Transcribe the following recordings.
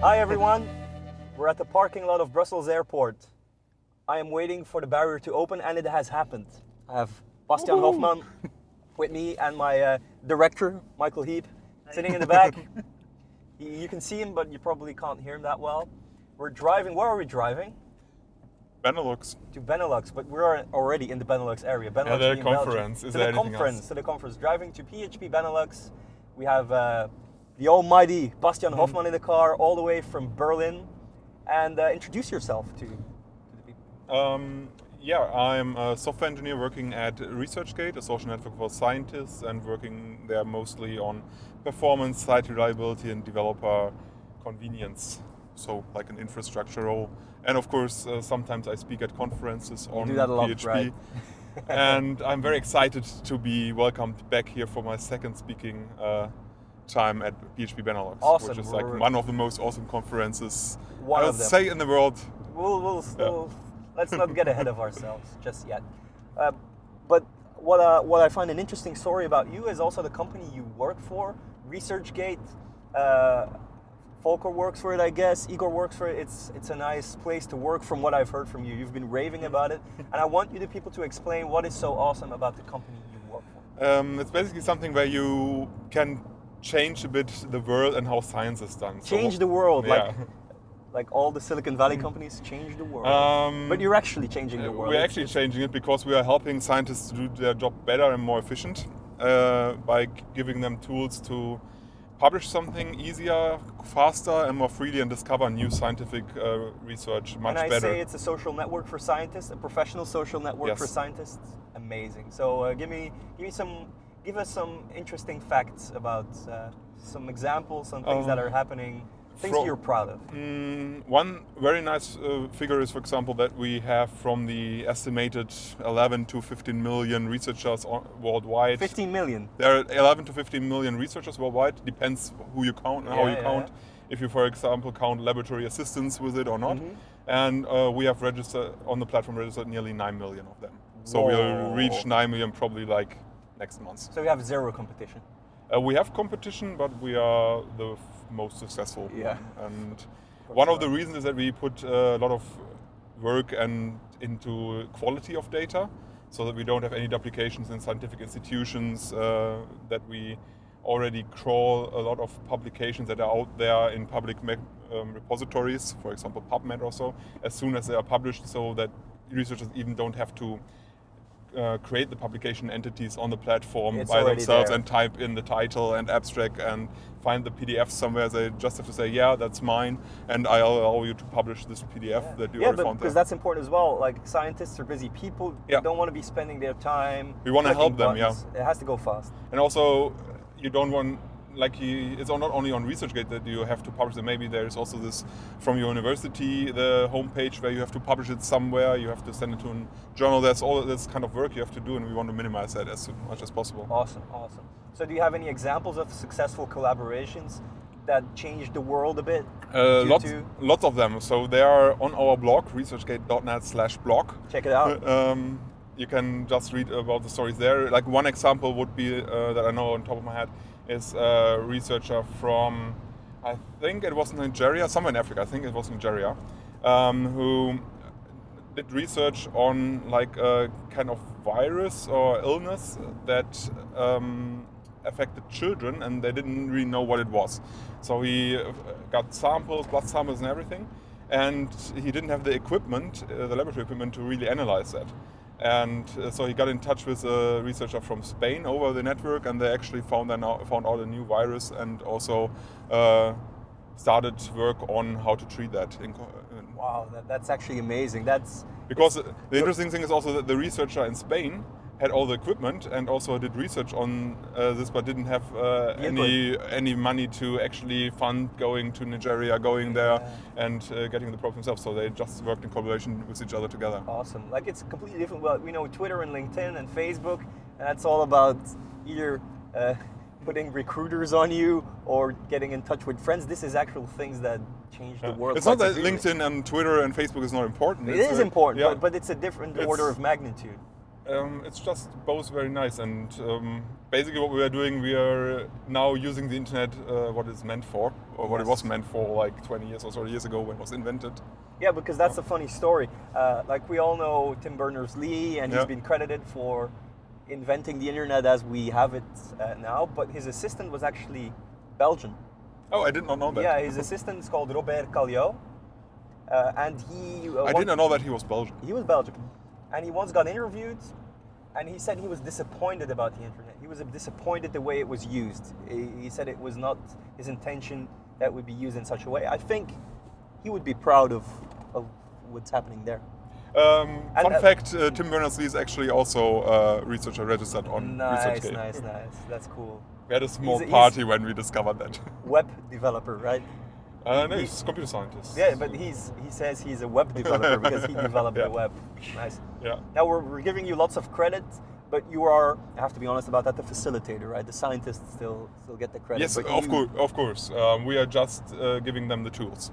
Hi everyone, we're at the parking lot of Brussels Airport. I am waiting for the barrier to open and it has happened. I have Bastian Hofmann with me and my director, Michael Heap, sitting in the back. You can see him, but you probably can't hear him that well. We're driving, where are we driving? Benelux. To Benelux, but we're already in the Benelux area. Benelux the being conference. Belgium. Is to there the anything conference, else? to the conference. Driving to PHPBenelux. We have the almighty Bastian Hofmann in the car, all the way from Berlin. And introduce yourself to the people. I'm a software engineer working at ResearchGate, a social network for scientists, and working there mostly on performance, site reliability, and developer convenience. So like an infrastructure role. And of course, sometimes I speak at conferences on do that a lot, PHP. right? And I'm very excited to be welcomed back here for my second speaking time at PHPBenelux, Awesome. which is like one of the most awesome conferences One I of would them. say in the world. Let's not get ahead of ourselves just yet. But what I find an interesting story about you is also the company you work for, ResearchGate. Volker works for it, I guess. Igor works for it. It's a nice place to work from what I've heard from you. You've been raving about it. And I want you the people to explain what is so awesome about the company you work for. It's basically something where you can change a bit the world and how science is done. Change the world, yeah. like all the Silicon Valley companies change the world. But you're actually changing the world. We're actually changing it because we are helping scientists to do their job better and more efficient by giving them tools to publish something easier, faster, and more freely, and discover new scientific research much better. And I say it's a social network for scientists, a professional social network for scientists. Amazing. So give us some interesting facts about some examples, some things that are happening, things you're proud of. One very nice figure is, for example, that we have from the estimated 11 to 15 million researchers worldwide. 15 million? There are 11 to 15 million researchers worldwide. Depends who you count and how you count. Yeah. If you, for example, count laboratory assistants with it or not. And we have registered on the platform nearly 9 million of them. So we'll reach 9 million probably like next month. So we have zero competition? We have competition, but we are the most successful one. And one of the reasons is that we put a lot of work into quality of data, so that we don't have any duplications in scientific institutions, that we already crawl a lot of publications that are out there in public repositories, for example PubMed or so, as soon as they are published, so that researchers even don't have to create the publication entities on the platform by themselves and type in the title and abstract and find the PDF somewhere. They just have to say, yeah, that's mine, and I'll allow you to publish this PDF that you already found there. Because that's important as well. Like, scientists are busy people. They don't want to be spending their time. We want to help them, buttons. It has to go fast. And also, you don't want, it's not only on ResearchGate that you have to publish it. Maybe there's also this from your university, the homepage where you have to publish it somewhere. You have to send it to a journal. There's all this kind of work you have to do, and we want to minimize that as much as possible. Awesome. So do you have any examples of successful collaborations that changed the world a bit? Lots of them. So they are on our blog, researchgate.net/blog. Check it out. You can just read about the stories there. Like one example would be that I know on top of my head is a researcher from, I think it was Nigeria, somewhere in Africa, I think it was Nigeria, who did research on like a kind of virus or illness that affected children, and they didn't really know what it was. So he got samples, blood samples and everything, and he didn't have the equipment, the laboratory equipment, to really analyze that. And so he got in touch with a researcher from Spain over the network, and they actually found out a new virus, and also started work on how to treat that. Wow, that's actually amazing. Because the interesting thing is also that the researcher in Spain had all the equipment and also did research on this, but didn't have any money to actually fund going to Nigeria, going there and getting the probe themselves. So they just worked in collaboration with each other together. Awesome. Like, it's completely different. Well, we know Twitter and LinkedIn and Facebook, and that's all about either putting recruiters on you or getting in touch with friends. This is actual things that change the world. It's not that LinkedIn and Twitter and Facebook is not important. It is important, but it's a different order of magnitude. It's just both very nice, and basically what we are doing, we are now using the internet what it's meant for, or what it was meant for like 20 years or so years ago when it was invented. Yeah, because that's a funny story. Like we all know Tim Berners-Lee, and he's been credited for inventing the internet as we have it now, but his assistant was actually Belgian. Oh, I did not know that. Yeah, his assistant is called Robert Cailliau, and he... I did not know that he was Belgian. He was Belgian. And he once got interviewed, and he said he was disappointed about the internet. He was disappointed the way it was used. He said it was not his intention that it would be used in such a way. I think he would be proud of what's happening there. Fun fact, Tim Berners-Lee is actually also a researcher registered on ResearchGate. Nice. That's cool. We had a small party when we discovered that. Web developer, right? No, he's a computer scientist. Yeah, but he says he's a web developer because he developed the web. Nice. Yeah. Now we're giving you lots of credit, but you are, I have to be honest about that, the facilitator, right? The scientists still get the credit. Yes, but of course. We are just giving them the tools.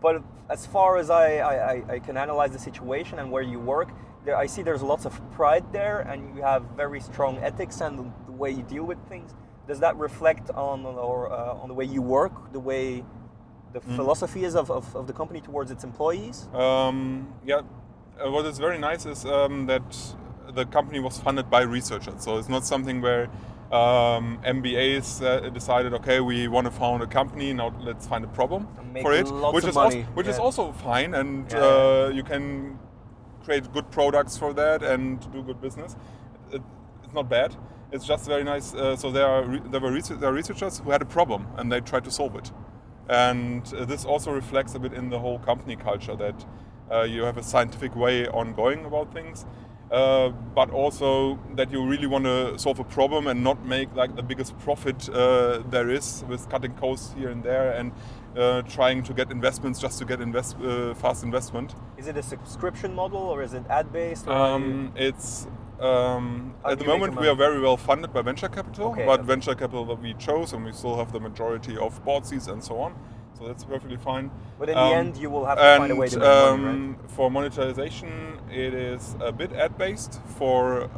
But as far as I can analyze the situation and where you work, I see there's lots of pride there, and you have very strong ethics and the way you deal with things. Does that reflect on the way you work, the way the philosophy is of the company towards its employees? What is very nice is that the company was funded by researchers, so it's not something where MBAs decided, okay, we want to found a company, now let's find a problem for it, which is also fine, and you can create good products for that and do good business. It's not bad. It's just very nice. So there are researchers who had a problem and they tried to solve it. And this also reflects a bit in the whole company culture, that you have a scientific way on going about things, but also that you really want to solve a problem and not make like the biggest profit there is with cutting costs here and there and trying to get investments just to get fast investment. Is it a subscription model or is it ad-based? It's at the moment we are very well funded by venture capital, venture capital that we chose, and we still have the majority of board seats and so on. So that's perfectly fine. But in the end, you will have to find a way to make money, right? For monetization, it is a bit ad-based for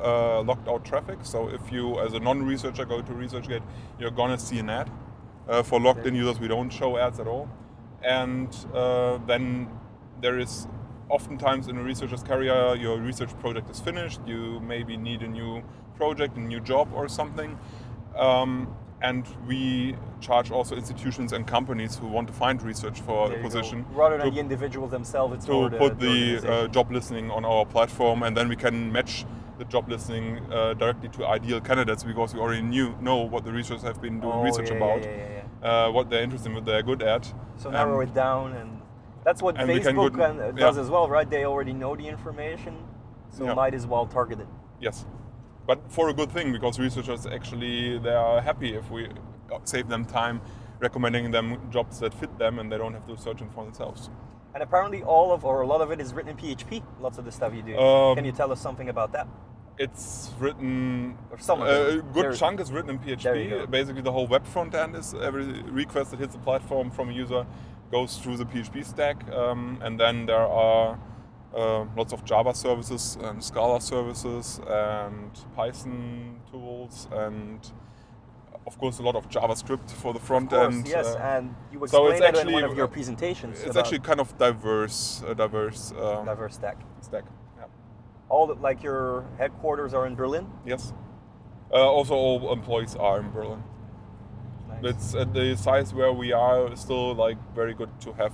locked out traffic. So if you, as a non-researcher, go to ResearchGate, you're gonna see an ad. For logged-in users, we don't show ads at all. And then there is oftentimes in a researcher's career, your research project is finished, you maybe need a new project, a new job or something. And we charge also institutions and companies who want to find research for a position. Rather than the individuals themselves, it's to put the job listing on our platform, and then we can match the job listing directly to ideal candidates, because we already know what the researchers have been doing research about, what they're interested in, what they're good at. So narrow it down, and that's what Facebook does as well, right? They already know the information, so might as well target it. Yes. But for a good thing, because researchers actually, they are happy if we save them time recommending them jobs that fit them and they don't have to search them for themselves. And apparently a lot of it is written in PHP, lots of the stuff you do. Can you tell us something about that? It's written, a good chunk is written in PHP. Basically the whole web front end is, every request that hits the platform from a user goes through the PHP stack, and then there are lots of Java services and Scala services and Python tools, and of course a lot of JavaScript for the front end. Yes, and you explained it in one of your presentations. It's actually kind of diverse stack. Yeah. Like your headquarters are in Berlin? Yes. Also, all employees are in Berlin. Nice. It's at the size where we are still like very good to have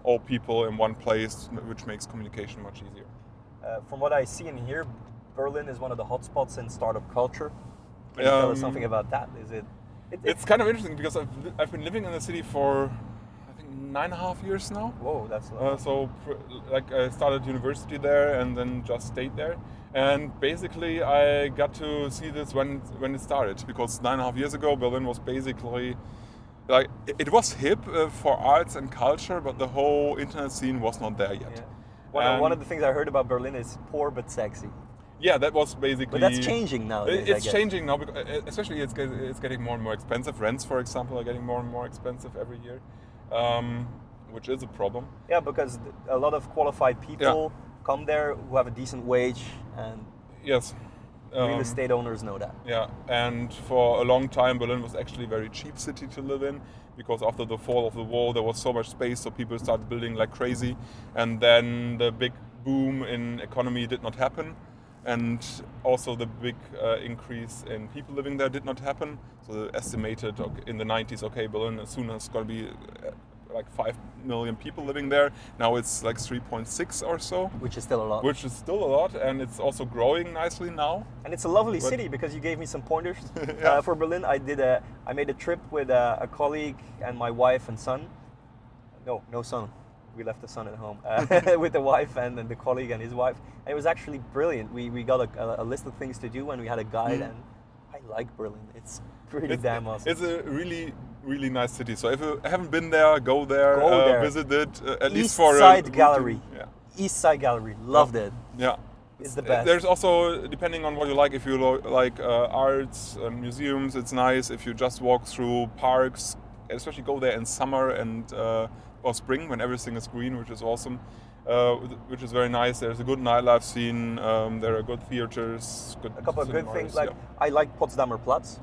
all people in one place, which makes communication much easier. From what I see and hear, Berlin is one of the hotspots in startup culture. Can you tell us something about that? It's kind of interesting because I've been living in the city for I think 9.5 years now. Whoa, that's long. So I started university there and then just stayed there. And basically I got to see this when it started, because 9.5 years ago Berlin was basically like, it was hip for arts and culture, but the whole internet scene was not there yet. Yeah. One of the things I heard about Berlin is poor but sexy. Yeah, that was basically. But that's changing now. It's changing now, because especially it's getting more and more expensive. Rents, for example, are getting more and more expensive every year, which is a problem. Yeah, because a lot of qualified people come there who have a decent wage, and Yes. Real estate owners know that. Yeah, and for a long time Berlin was actually a very cheap city to live in, because after the fall of the wall there was so much space, so people started building like crazy, and then the big boom in economy did not happen, and also the big increase in people living there did not happen. So estimated in the 90s, okay, Berlin as soon as going to be like 5 million people living there. Now it's like 3.6 or so. Which is still a lot. Which is still a lot, and it's also growing nicely now. And it's a lovely city, because you gave me some pointers Yeah. for Berlin. I made a trip with a colleague and my wife and son. No son. We left the son at home with the wife and the colleague and his wife. And it was actually brilliant. We got a list of things to do, and we had a guide. And I like Berlin. It's pretty damn awesome. It's a really, really nice city. So if you haven't been there, go there. Visit it at least for East Side Gallery. Yeah. East Side Gallery. Loved it. Yeah. It's the best. There's also, depending on what you like, if you like arts and museums, it's nice. If you just walk through parks, especially go there in summer and or spring when everything is green, which is awesome, which is very nice. There's a good nightlife scene. There are good theaters. A couple of good things. Like I like Potsdamer Platz.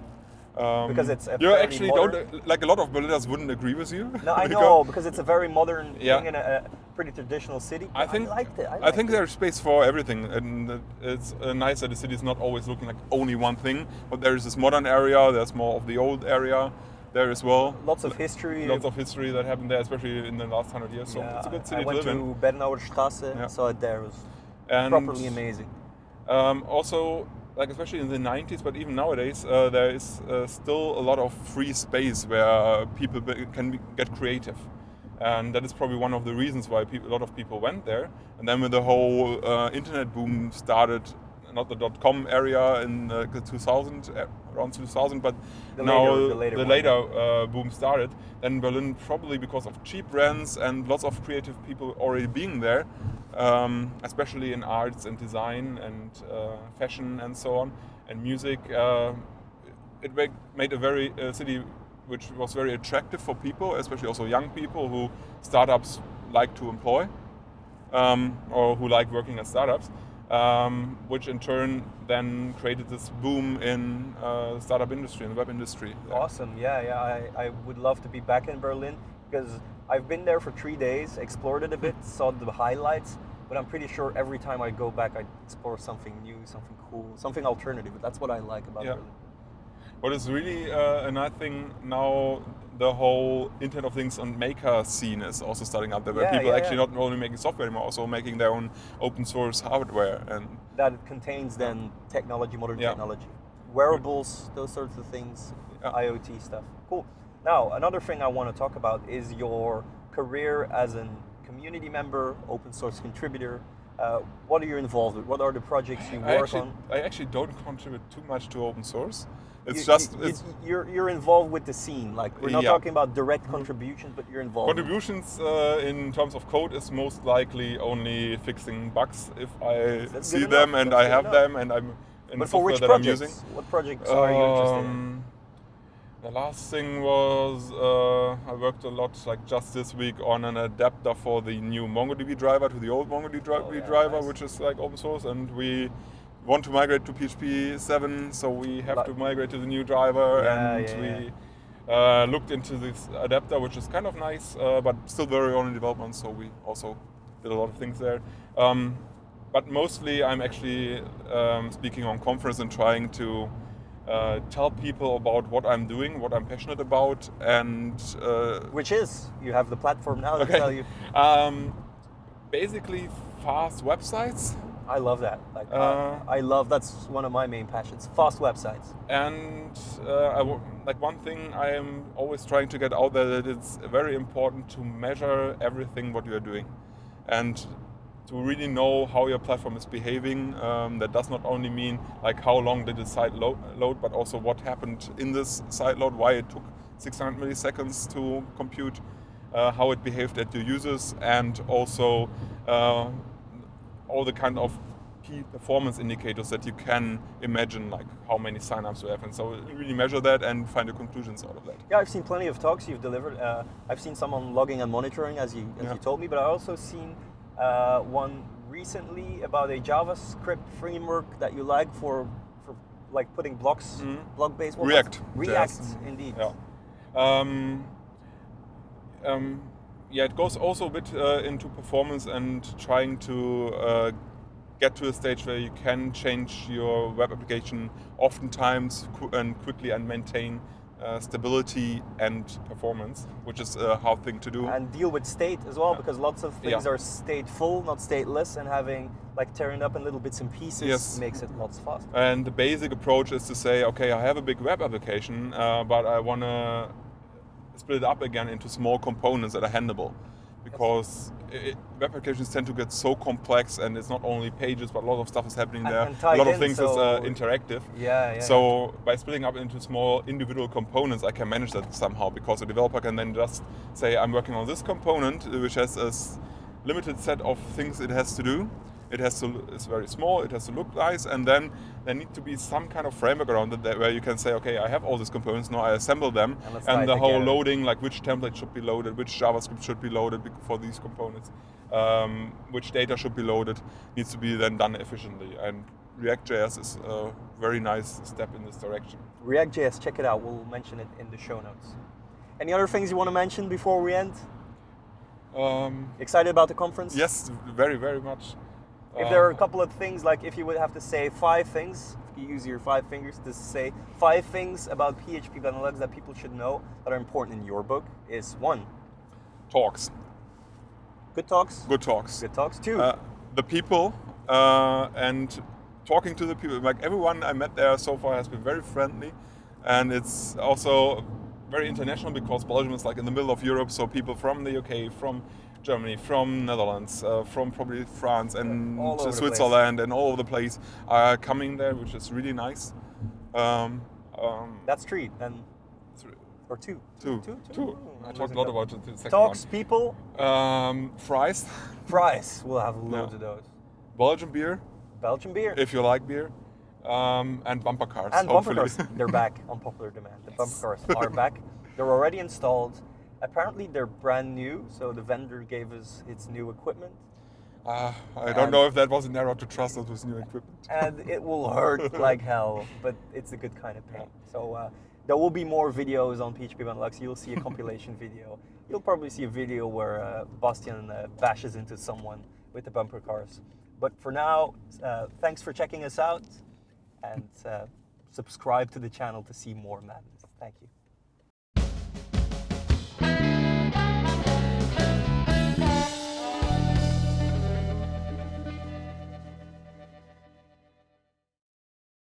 Because it's you actually modern... don't like a lot of Berliners wouldn't agree with you. No, I know, because it's a very modern thing in a pretty traditional city. I liked it. I think there's space for everything, and it's nice that the city is not always looking like only one thing. But there is this modern area. There's more of the old area there as well. Lots of history. Lots of history that happened there, especially in the last 100 years. So it's a good city to live in. I went to Bernauer Straße, saw it there. It was properly amazing. Also, like especially in the 90s, but even nowadays, there is still a lot of free space where people can get creative. And that is probably one of the reasons why a lot of people went there. And then when the whole internet boom started, not the .com area in 2000, around 2000, but the later boom started, then Berlin, probably because of cheap rents and lots of creative people already being there, especially in arts and design and fashion and so on, and music, it made a city which was very attractive for people, especially also young people who startups like to employ, or who like working at startups, which in turn then created this boom in startup industry and web industry. Awesome, yeah. I would love to be back in Berlin, because I've been there for 3 days, explored it a bit, saw the highlights, but I'm pretty sure every time I go back I explore something new, something cool, something alternative. That's what I like about Berlin. What is really a nice thing now, the whole Internet of Things and maker scene is also starting up there, where people actually not only making software anymore, also making their own open source hardware. And that contains then technology, modern technology. Wearables, those sorts of things, IoT stuff. Cool. Now, another thing I want to talk about is your career as a community member, open source contributor. What are you involved with? What are the projects you work on? I actually don't contribute too much to open source. You're involved with the scene. Like, we're not talking about direct contributions, but you're involved. Contributions in terms of code is most likely only fixing bugs if I see them and I have them and I'm in the software that I'm using. What projects are you interested in? The last thing was I worked a lot, like just this week, on an adapter for the new MongoDB driver to the old MongoDB driver, which is like open source, and we want to migrate to PHP 7, so we have to migrate to the new driver, we looked into this adapter, which is kind of nice, but still very early in development, so we also did a lot of things there. But mostly I'm actually speaking on conference and trying to tell people about what I'm doing, what I'm passionate about, and... which is, you have the platform now to tell you. Basically fast websites. I love that. That's one of my main passions, fast websites. And one thing I am always trying to get out there, that it's very important to measure everything what you are doing. And to really know how your platform is behaving. That does not only mean like how long did the site load, but also what happened in this site load, why it took 600 milliseconds to compute, how it behaved at your users, and also all the kind of key performance indicators that you can imagine, like how many signups you have, and so really measure that and find the conclusions out of that. Yeah, I've seen plenty of talks you've delivered. I've seen some on logging and monitoring, as you told me, but I also seen one recently about a JavaScript framework that you like for like putting blocks, block-based. React. React, JS. indeed. Yeah. It goes also a bit into performance and trying to get to a stage where you can change your web application oftentimes and quickly and maintain stability and performance, which is a hard thing to do. And deal with state as well, because lots of things are stateful, not stateless, and having like tearing up in little bits and pieces makes it lots faster. And the basic approach is to say, okay, I have a big web application, but I want to split it up again into small components that are handleable. Because web applications tend to get so complex, and it's not only pages, but a lot of stuff is happening there. A lot of things is interactive. So by splitting up into small individual components, I can manage that somehow, because a developer can then just say, I'm working on this component, which has a limited set of things it has to do. It's very small, it has to look nice, and then there needs to be some kind of framework around it where you can say, okay, I have all these components, now I assemble them, and the whole loading, like which template should be loaded, which JavaScript should be loaded for these components, which data should be loaded, needs to be then done efficiently. And React.js is a very nice step in this direction. React.js, check it out, we'll mention it in the show notes. Any other things you want to mention before we end? Excited about the conference? Yes, very, very much. If there are a couple of things, like if you would have to say 5 things, if you use your 5 fingers to say 5 things about PHPBenelux that people should know that are important in your book, is 1. Talks. Good talks? Good talks. Good talks. 2. The people, and talking to the people. Like everyone I met there so far has been very friendly, and it's also very international because Belgium is like in the middle of Europe, so people from the UK, from Germany, from Netherlands, from probably France and Switzerland and all over the place are coming there, which is really nice. That's 3, then. 3. Or 2. 2. I talked a lot about the second Talks, one. people. Fries. Fries. We'll have loads of those. Belgian beer. Belgian beer. If you like beer. And bumper cars. And hopefully. bumper cars. They're back on popular demand. The bumper cars are back. They're already installed. Apparently they're brand new, so the vendor gave us its new equipment. I don't know if that was an error to trust us with new equipment. And it will hurt like hell, but it's a good kind of pain. So there will be more videos on PHPBenelux. You'll see a compilation video. You'll probably see a video where Bastian bashes into someone with the bumper cars. But for now, thanks for checking us out, and subscribe to the channel to see more madness. Thank you.